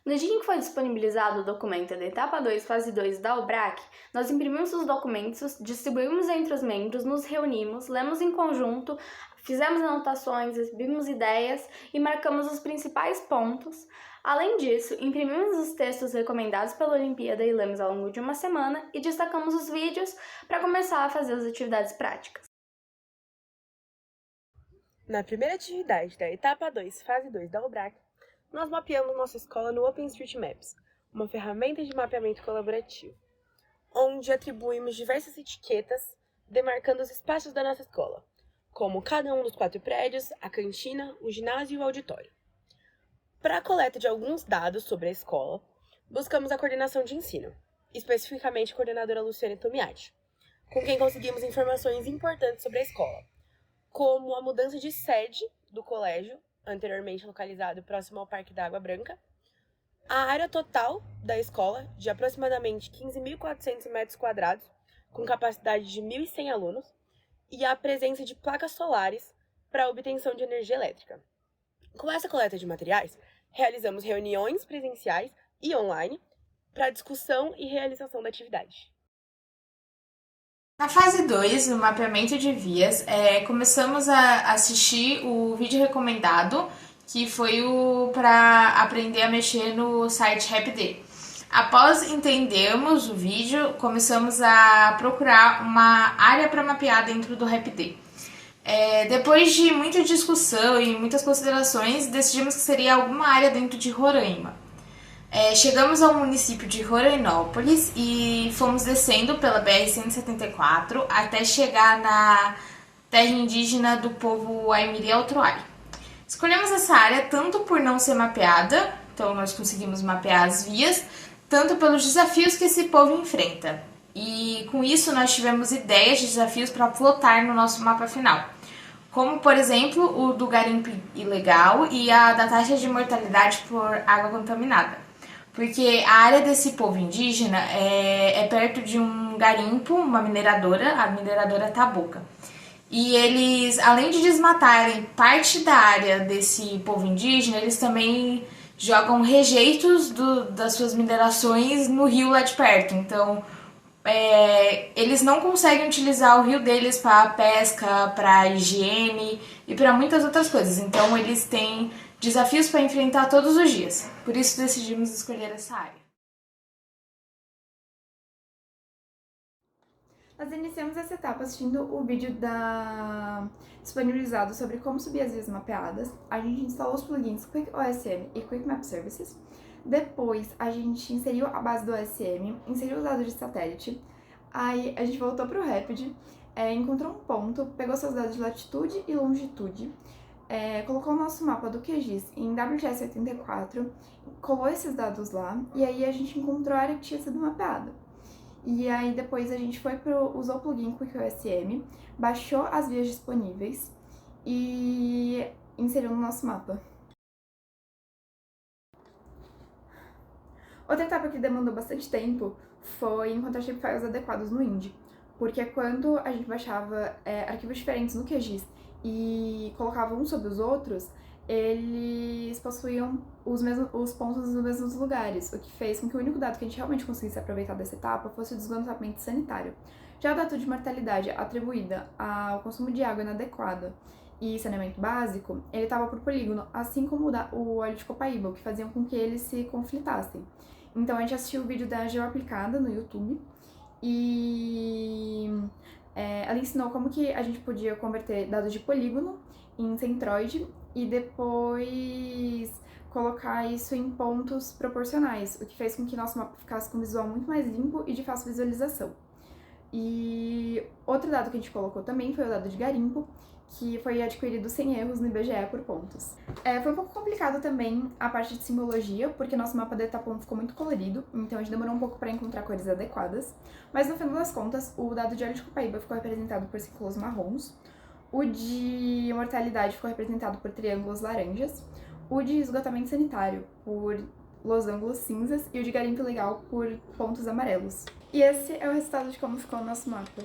No dia em que foi disponibilizado o documento da etapa 2, fase 2 da UBRAC, nós imprimimos os documentos, distribuímos entre os membros, nos reunimos, lemos em conjunto, fizemos anotações, exibimos ideias e marcamos os principais pontos. Além disso, imprimimos os textos recomendados pela Olimpíada e lemos ao longo de uma semana e destacamos os vídeos para começar a fazer as atividades práticas. Na primeira atividade da etapa 2, fase 2 da UBRAC, nós mapeamos nossa escola no OpenStreetMaps, uma ferramenta de mapeamento colaborativo, onde atribuímos diversas etiquetas demarcando os espaços da nossa escola, como cada um dos 4 prédios, a cantina, o ginásio e o auditório. Para a coleta de alguns dados sobre a escola, buscamos a coordenação de ensino, especificamente a coordenadora Luciane Tomiati, com quem conseguimos informações importantes sobre a escola, como a mudança de sede do colégio, anteriormente localizado próximo ao Parque da Água Branca, a área total da escola, de aproximadamente 15.400 metros quadrados, com capacidade de 1.100 alunos, e a presença de placas solares para a obtenção de energia elétrica. Com essa coleta de materiais, realizamos reuniões presenciais e online para discussão e realização da atividade. Na fase 2, o mapeamento de vias, começamos a assistir o vídeo recomendado, que foi o para aprender a mexer no site RapD. Após entendermos o vídeo, começamos a procurar uma área para mapear dentro do RapD. Depois de muita discussão e muitas considerações, decidimos que seria alguma área dentro de Roraima. Chegamos ao município de Rorainópolis e fomos descendo pela BR-174 até chegar na terra indígena do povo Aimiri Altroai. Escolhemos essa área tanto por não ser mapeada, então nós conseguimos mapear as vias, tanto pelos desafios que esse povo enfrenta. E com isso nós tivemos ideias de desafios para plotar no nosso mapa final, como por exemplo o do garimpo ilegal e a da taxa de mortalidade por água contaminada. Porque a área desse povo indígena é perto de um garimpo, uma mineradora, a mineradora Taboca. E eles, além de desmatarem parte da área desse povo indígena, eles também jogam rejeitos das suas minerações no rio lá de perto. Então, eles não conseguem utilizar o rio deles para pesca, para higiene e para muitas outras coisas. Então, eles têm desafios para enfrentar todos os dias. Por isso decidimos escolher essa área. Nós iniciamos essa etapa assistindo o vídeo disponibilizado sobre como subir as vias mapeadas. A gente instalou os plugins Quick OSM e Quick Map Services. Depois, a gente inseriu a base do OSM, inseriu os dados de satélite. Aí, a gente voltou para o Rapid, encontrou um ponto, pegou seus dados de latitude e longitude, colocou o nosso mapa do QGIS em WGS84, colou esses dados lá, e aí a gente encontrou a área que tinha sido mapeada. E aí depois a gente usou o plugin Quick OSM, baixou as vias disponíveis e inseriu no nosso mapa. Outra etapa que demandou bastante tempo foi encontrar shapefiles adequados no Indy, porque quando a gente baixava arquivos diferentes no QGIS e colocava uns sobre os outros, eles possuíam os pontos nos mesmos lugares, o que fez com que o único dado que a gente realmente conseguisse aproveitar dessa etapa fosse o desmatamento sanitário. Já o dado de mortalidade atribuída ao consumo de água inadequado e saneamento básico, ele estava por polígono, assim como o óleo de copaíba, o que faziam com que eles se conflitassem. Então a gente assistiu o vídeo da GeoAplicada no YouTube e ela ensinou como que a gente podia converter dados de polígono em centroide e depois colocar isso em pontos proporcionais, o que fez com que nosso mapa ficasse com um visual muito mais limpo e de fácil visualização. E outro dado que a gente colocou também foi o dado de garimpo, que foi adquirido sem erros no IBGE por pontos. Foi um pouco complicado também a parte de simbologia, porque nosso mapa da etapa 1 ficou muito colorido, então a gente demorou um pouco para encontrar cores adequadas, mas no final das contas, o dado de óleo de copaíba ficou representado por círculos marrons, o de mortalidade ficou representado por triângulos laranjas, o de esgotamento sanitário por losangos cinzas e o de garimpo ilegal por pontos amarelos. E esse é o resultado de como ficou o nosso mapa.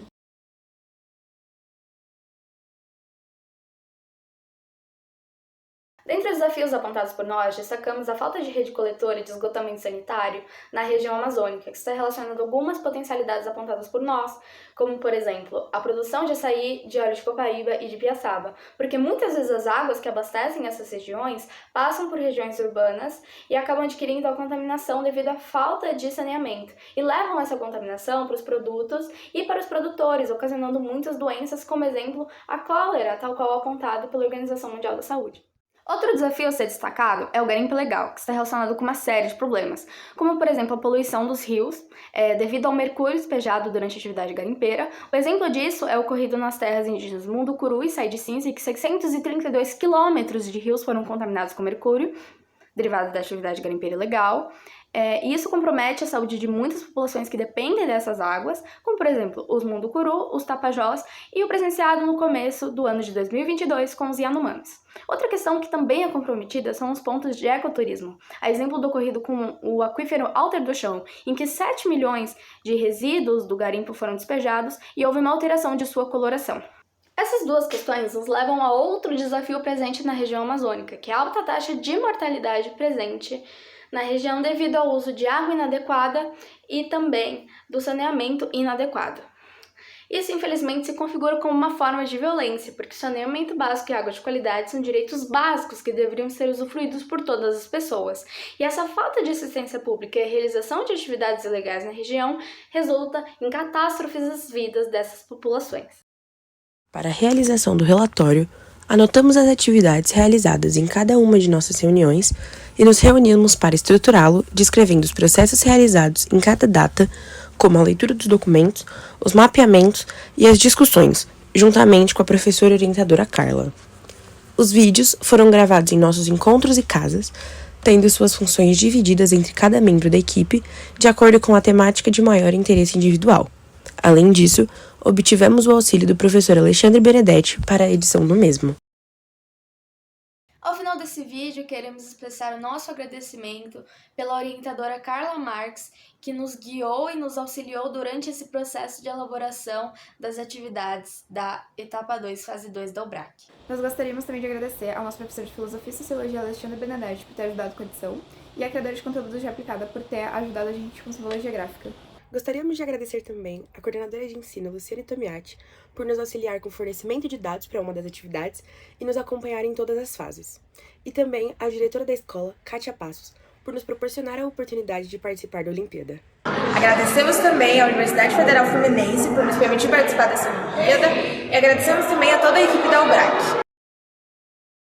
Dentre os desafios apontados por nós, destacamos a falta de rede coletora de esgotamento sanitário na região amazônica, que está relacionada a algumas potencialidades apontadas por nós, como, por exemplo, a produção de açaí, de óleo de copaíba e de piaçaba, porque muitas vezes as águas que abastecem essas regiões passam por regiões urbanas e acabam adquirindo a contaminação devido à falta de saneamento, e levam essa contaminação para os produtos e para os produtores, ocasionando muitas doenças, como exemplo, a cólera, tal qual apontado pela Organização Mundial da Saúde. Outro desafio a ser destacado é o garimpo ilegal, que está relacionado com uma série de problemas, como, por exemplo, a poluição dos rios, devido ao mercúrio despejado durante a atividade garimpeira. O exemplo disso é ocorrido nas terras indígenas Mundukuru e Sai de Cinza, em que 632 quilômetros de rios foram contaminados com mercúrio, derivado da atividade garimpeira ilegal. E isso compromete a saúde de muitas populações que dependem dessas águas, como, por exemplo, os Mundukuru, os Tapajós e o presenciado no começo do ano de 2022 com os Yanomamis. Outra questão que também é comprometida são os pontos de ecoturismo, a exemplo do ocorrido com o aquífero Alter do Chão, em que 7 milhões de resíduos do garimpo foram despejados e houve uma alteração de sua coloração. Essas duas questões nos levam a outro desafio presente na região amazônica, que é a alta taxa de mortalidade presente na região devido ao uso de água inadequada e também do saneamento inadequado. Isso, infelizmente, se configura como uma forma de violência, porque saneamento básico e água de qualidade são direitos básicos que deveriam ser usufruídos por todas as pessoas. E essa falta de assistência pública e a realização de atividades ilegais na região resulta em catástrofes às vidas dessas populações. Para a realização do relatório, anotamos as atividades realizadas em cada uma de nossas reuniões e nos reunimos para estruturá-lo, descrevendo os processos realizados em cada data, como a leitura dos documentos, os mapeamentos e as discussões, juntamente com a professora orientadora Carla. Os vídeos foram gravados em nossos encontros e casas, tendo suas funções divididas entre cada membro da equipe, de acordo com a temática de maior interesse individual. Além disso, obtivemos o auxílio do professor Alexandre Benedetti para a edição do mesmo. Ao final desse vídeo, queremos expressar o nosso agradecimento pela orientadora Carla Marques, que nos guiou e nos auxiliou durante esse processo de elaboração das atividades da etapa 2, fase 2 da UBRAC. Nós gostaríamos também de agradecer ao nosso professor de Filosofia e Sociologia, Alexandre Benedetti, por ter ajudado com a edição, e a criadora de conteúdo de Aplicada por ter ajudado a gente com simbologia gráfica. Gostaríamos de agradecer também a coordenadora de ensino, Luciane Tomiati, por nos auxiliar com o fornecimento de dados para uma das atividades e nos acompanhar em todas as fases. E também a diretora da escola, Kátia Passos, por nos proporcionar a oportunidade de participar da Olimpíada. Agradecemos também à Universidade Federal Fluminense por nos permitir participar dessa Olimpíada e agradecemos também a toda a equipe da UBRAC.